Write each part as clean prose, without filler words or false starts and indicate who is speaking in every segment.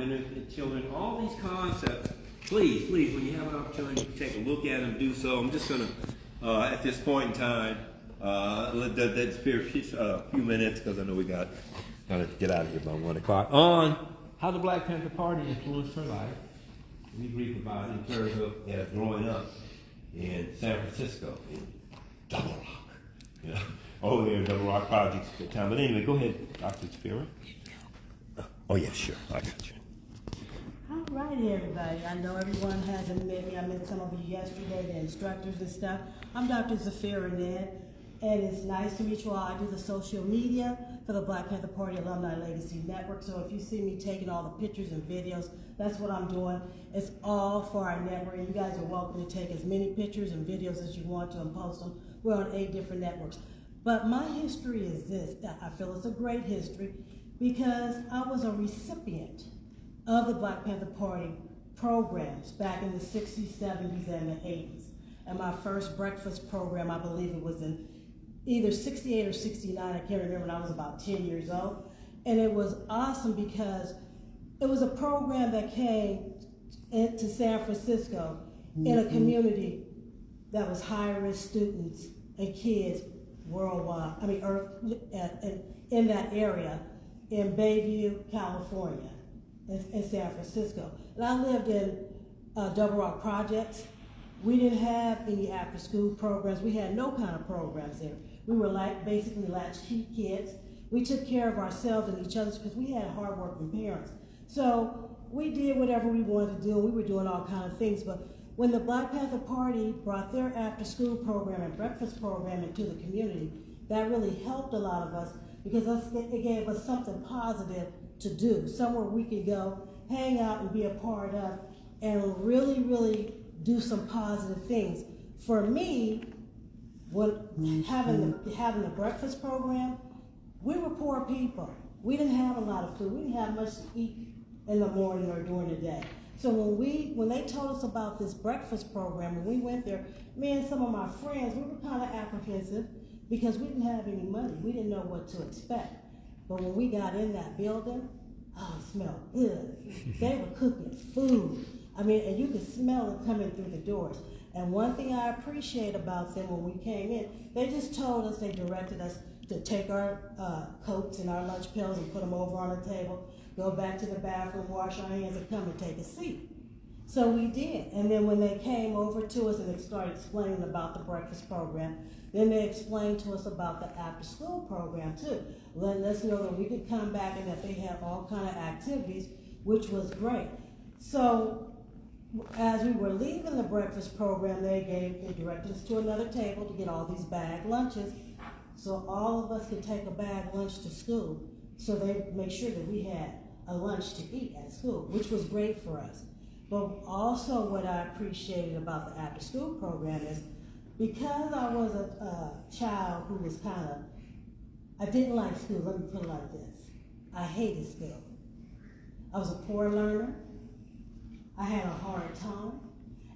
Speaker 1: women and children, all these concepts. Please, when you have an opportunity to take a look at them, do so. I'm just going to, at this point in time, let that spare a few minutes, because I know we got to get out of here by 1 o'clock, on how the Black Panther Party influenced her life. We brief about it in terms of growing up in San Francisco, in Double Rock. You know, over there in Double Rock Projects at the time. But anyway, go ahead, Dr. Spira. Oh, yeah, sure. I got you.
Speaker 2: All righty, everybody. I know everyone hasn't met me. I met some of you yesterday, the instructors and stuff. I'm Dr. Zafira Ned, and it's nice to meet you all. I do the social media for the Black Panther Party Alumni Legacy Network. So if you see me taking all the pictures and videos, that's what I'm doing. It's all for our network, and you guys are welcome to take as many pictures and videos as you want to and post them. We're on 8 different networks. But my history is this. I feel it's a great history because I was a recipient of the Black Panther Party programs back in the 60s, 70s, and the 80s. And my first breakfast program, I believe it was in either 68 or 69, I can't remember, and I was about 10 years old. And it was awesome because it was a program that came into San Francisco in a community that was high-risk students and kids worldwide, in that area, in Bayview, California, in San Francisco. And I lived in Double Rock Projects. We didn't have any after-school programs. We had no kind of programs there. We were basically latchkey kids. We took care of ourselves and each other because we had hardworking parents. So we did whatever we wanted to do. We were doing all kinds of things. But when the Black Panther Party brought their after-school program and breakfast program into the community, that really helped a lot of us because it gave us something positive to do, somewhere we could go, hang out and be a part of, and really, really do some positive things. For me, when having the breakfast program, we were poor people. We didn't have a lot of food. We didn't have much to eat in the morning or during the day. So when they told us about this breakfast program, when we went there, me and some of my friends, we were kind of apprehensive because we didn't have any money. We didn't know what to expect. But when we got in that building, oh, it smelled good. They were cooking food. I mean, and you could smell it coming through the doors. And one thing I appreciate about them when we came in, they just told us, they directed us to take our coats and our lunch pails and put them over on the table, go back to the bathroom, wash our hands, and come and take a seat. So we did. And then when they came over to us and they started explaining about the breakfast program, then they explained to us about the after-school program too, letting us know that we could come back and that they had all kind of activities, which was great. So as we were leaving the breakfast program, they directed us to another table to get all these bag lunches, so all of us could take a bag lunch to school. So they made sure that we had a lunch to eat at school, which was great for us. But also what I appreciated about the after-school program is because I was a child who was I didn't like school, let me put it like this. I hated school. I was a poor learner. I had a hard time.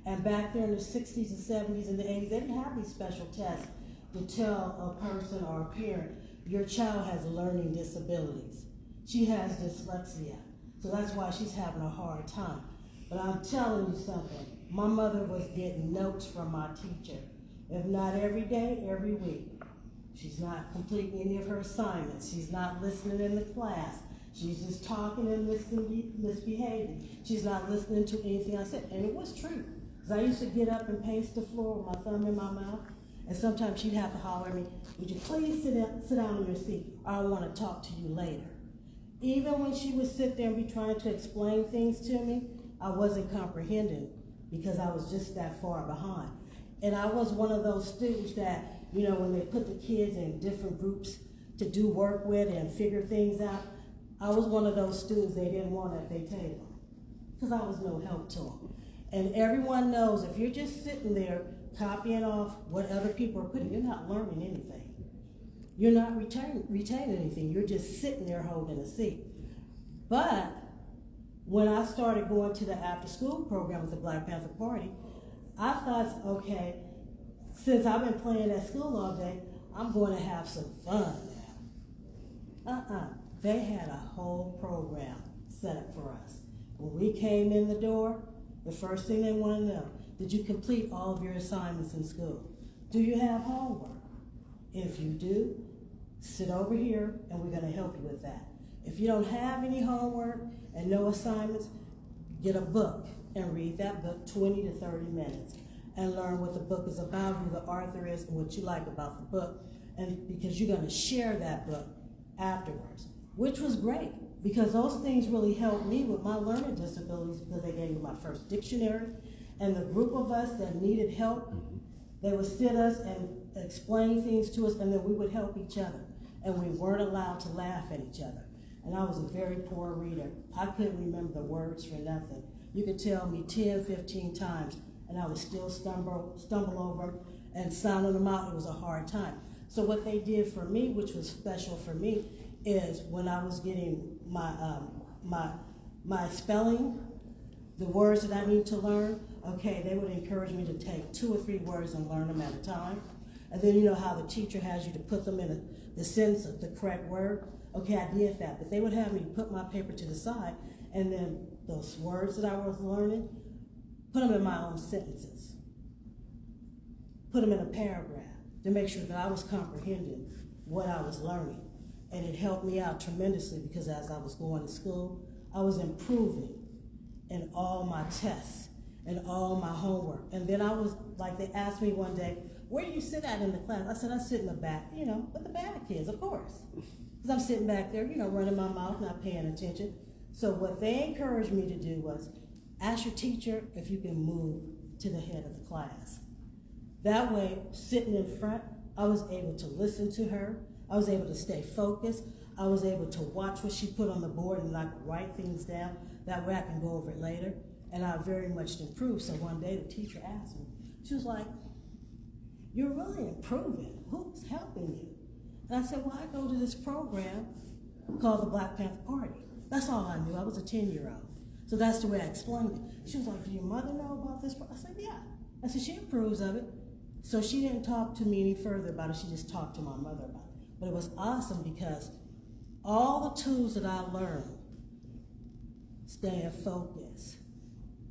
Speaker 2: And back there in the 60s and 70s and the 80s, they didn't have these special tests to tell a person or a parent, your child has learning disabilities. She has dyslexia. So that's why she's having a hard time. But I'm telling you something, my mother was getting notes from my teacher. If not every day, every week. She's not completing any of her assignments. She's not listening in the class. She's just talking and misbehaving. She's not listening to anything I said. And it was true. Because I used to get up and pace the floor with my thumb in my mouth. And sometimes she'd have to holler at me, would you please sit down in your seat? I want to talk to you later. Even when she would sit there and be trying to explain things to me, I wasn't comprehending because I was just that far behind. And I was one of those students that, when they put the kids in different groups to do work with and figure things out, I was one of those students they didn't want at their table because I was no help to them. And everyone knows if you're just sitting there copying off what other people are putting, you're not learning anything. You're not retaining anything. You're just sitting there holding a seat. But when I started going to the after-school program with the Black Panther Party, I thought, okay, since I've been playing at school all day, I'm going to have some fun now. They had a whole program set up for us. When we came in the door, the first thing they want to know, did you complete all of your assignments in school? Do you have homework? If you do, sit over here and we're going to help you with that. If you don't have any homework and no assignments, get a book and read that book 20 to 30 minutes and learn what the book is about, who the author is, and what you like about the book, and because you're going to share that book afterwards, which was great because those things really helped me with my learning disabilities because they gave me my first dictionary, and the group of us that needed help, they would sit us and explain things to us, and then we would help each other, and we weren't allowed to laugh at each other. And I was a very poor reader. I couldn't remember the words for nothing. You could tell me 10, 15 times, and I would still stumble over them and sounding them out. It was a hard time. So what they did for me, which was special for me, is when I was getting my spelling, the words that I need to learn, okay, they would encourage me to take 2 or 3 words and learn them at a time. And then you know how the teacher has you to put them in the sentence of the correct word? Okay, I did that, but they would have me put my paper to the side, and then those words that I was learning, put them in my own sentences. Put them in a paragraph to make sure that I was comprehending what I was learning. And it helped me out tremendously because as I was going to school, I was improving in all my tests and all my homework. And then I was, like they asked me one day, where do you sit at in the class? I said, I sit in the back, with the bad kids, of course. Because I'm sitting back there, running my mouth, not paying attention. So what they encouraged me to do was, ask your teacher if you can move to the head of the class. That way, sitting in front, I was able to listen to her. I was able to stay focused. I was able to watch what she put on the board and I could write things down. That way I can go over it later. And I very much improved. So one day the teacher asked me, she was like, you're really improving. Who's helping you? And I said, well, I go to this program called the Black Panther Party. That's all I knew. I was a 10-year-old. So that's the way I explained it. She was like, do your mother know about this? I said, yeah. I said, she approves of it. So she didn't talk to me any further about it. She just talked to my mother about it. But it was awesome because all the tools that I learned, staying focused,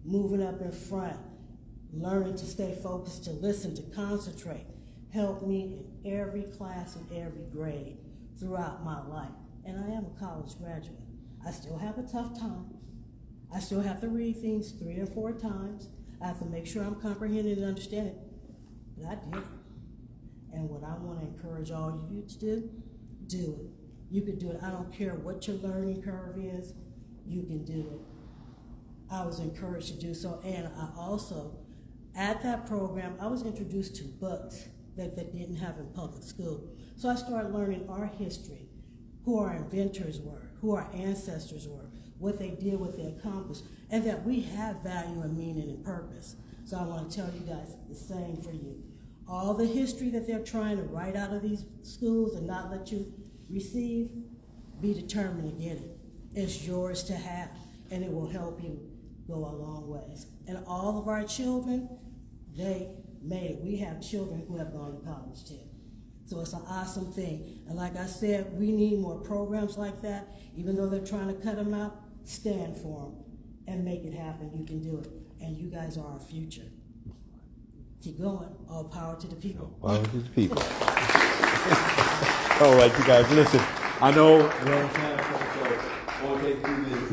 Speaker 2: moving up in front, learning to stay focused, to listen, to concentrate, helped me in every class and every grade throughout my life. And I am a college graduate. I still have a tough time. I still have to read things 3 or 4 times. I have to make sure I'm comprehending and understanding. But I did it. And what I want to encourage all you to do it. You can do it. I don't care what your learning curve is, you can do it. I was encouraged to do so. And I also, at that program, I was introduced to books that they didn't have in public school. So I started learning our history, who our inventors were, who our ancestors were, what they did, what they accomplished, and that we have value and meaning and purpose. So I want to tell you guys the same for you. All the history that they're trying to write out of these schools and not let you receive, be determined to get it. It's yours to have, and it will help you go a long ways. And all of our children, they made it. We have children who have gone to college too. So it's an awesome thing. And like I said, we need more programs like that. Even though they're trying to cut them out, stand for them and make it happen. You can do it. And you guys are our future. Keep going. All power to the people.
Speaker 3: Power to the people. All right, you guys, listen. I know we're on time, so I want to take a few minutes.